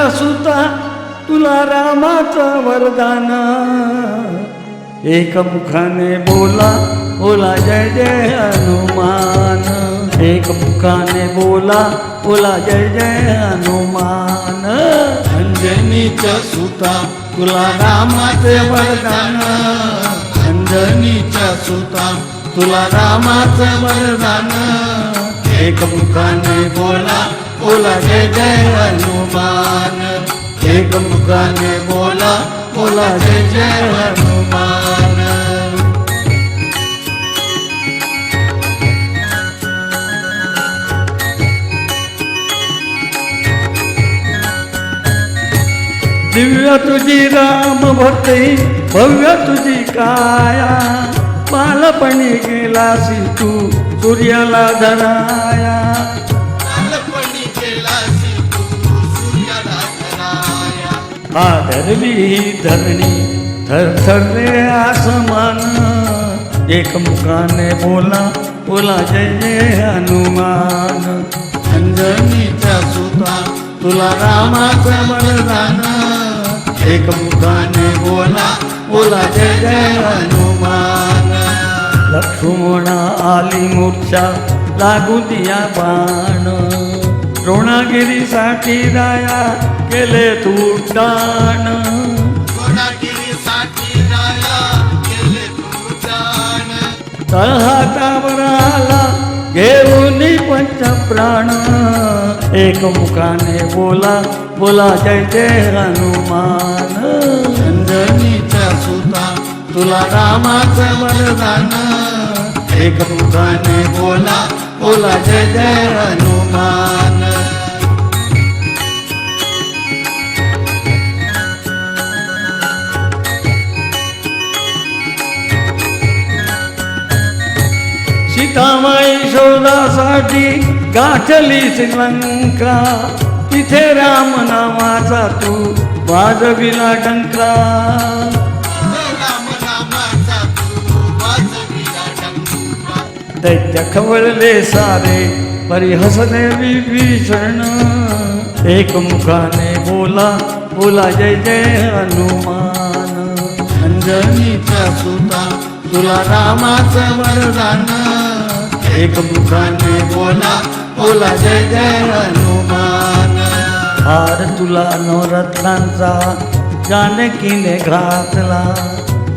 सुता तुला रामाचं वरदान एक मुखाने बोला बोला जय जय हनुमान एक मुखाने बोला बोला जय जय हनुमान अंजनीच्या सुता तुला रामाचे वरदान अंजनीच्या सुता तुला रामाचं वरदान एक मुखाने बोला बोला जय जय हनुमान एक मुखाने बोला बोला जय जय हनुमान दिव्य तुझी राम भक्ती भव्य तुझी काया बालपणी गेलासी तू सूर्याला धराया आदरली धरणी थरथरले आसमान एक मुखाने बोला बोला जय जय हनुमान अंजनीच्या सुता तुला रामाचं वरदान एक मुखाने बोला बोला जय जय हनुमान लक्ष्मणा आली मूर्छा लागू दिया बाण द्रोणागिरीसाठी राया केले तू दान तळहातावर आला घेऊन पंचप्राण एक मुखाने बोला बोला जय जय हनुमान अंजनीच्या सुता तुला रामाचं वरदान एक मुखाने बोला बोला जय जय हनुमान सीतामाई शोधासाठी गाठली श्रीलंका तिथे राम नामाचा तू वाजविला डंका दैत्य खवळले सारे परी हसले विभीषण एक मुखाने बोला बोला जय जय हनुमान अंजनीच्या सुता तुला रामाचं वरदान एक मुखाने बोला बोला जय जय हनुमान हार तुला नवरत्नांचा जानकीने घातला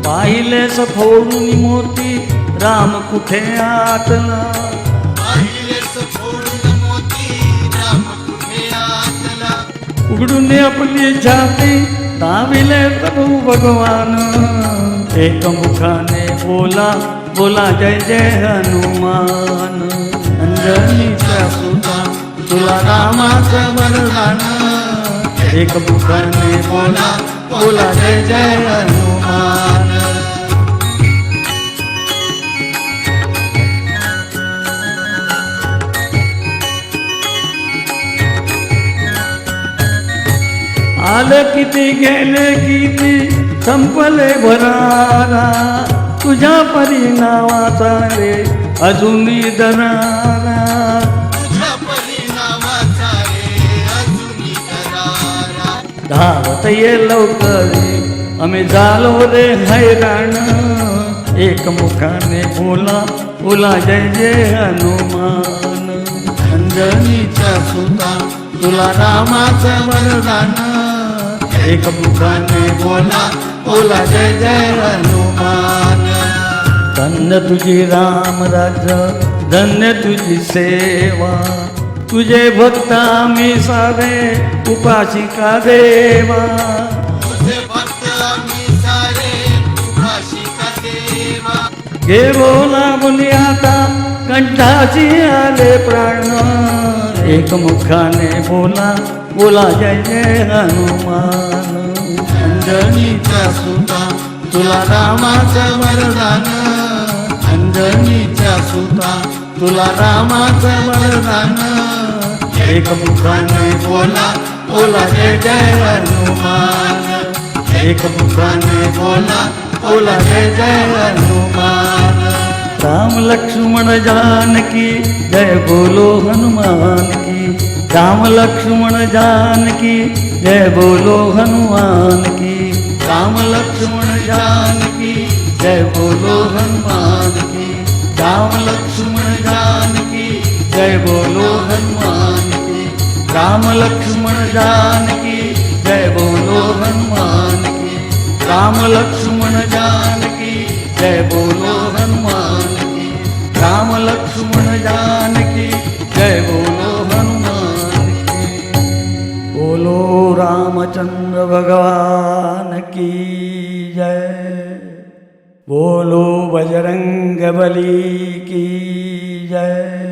पाहिले फोडून मोती राम कुठे आतला उघडून आपली छाती दाविले प्रभू भगवान एक मुखाने बोला बोला जय जय हनुमान अंजनीच्या सुता तुला रामाचं वरदान एक मुखाने बोला बोला जय जय हनुमान आलं किती गेले किती संपले भरारा तुझ्या परिणामाचा रे अजूनही दरारा धावत ये लवकर आम्ही झालो रे हैराण एक मुखाने बोला बोला जय जय हनुमान अंजनीच्या सुता तुला रामाचं वरदान एक मुखाने बोला बोला जय जय हनुमान धन्य तुझी राम राज्य धन्य तुझी सेवा तुझे भक्त आम्ही सारे उपासिका देवा घे बोला बोली आता कंठाची आले प्राण एक मुखाने बोला बोला जय जय हनुमान अंजनीच्या सुता तुला रामाचं वरदान अंजनीच्या सुता तुला रामाचं वरदान एक मुखाने बोला बोला जय जय हनुमान एक मुखाने बोला बोला जय जय हनुमान राम लक्ष्मण जानकी जय बोलो हनुमान की राम लक्ष्मण जानकी जय बोलो हनुमान की। राम लक्ष्मण जानकी जय बोलो हनुमान की। राम लक्ष्मण जानकी जय बोलो हनुमान की। राम लक्ष्मण जानकी जय बोलो हनुमान की। राम लक्ष्मण जानकी जय बोलो हनुमान की। राम लक्ष्मण जानकी जय बोलो हनुमान की। बोलो रामचंद्र भगवान की जय। बोलो बजरंग बली की जय।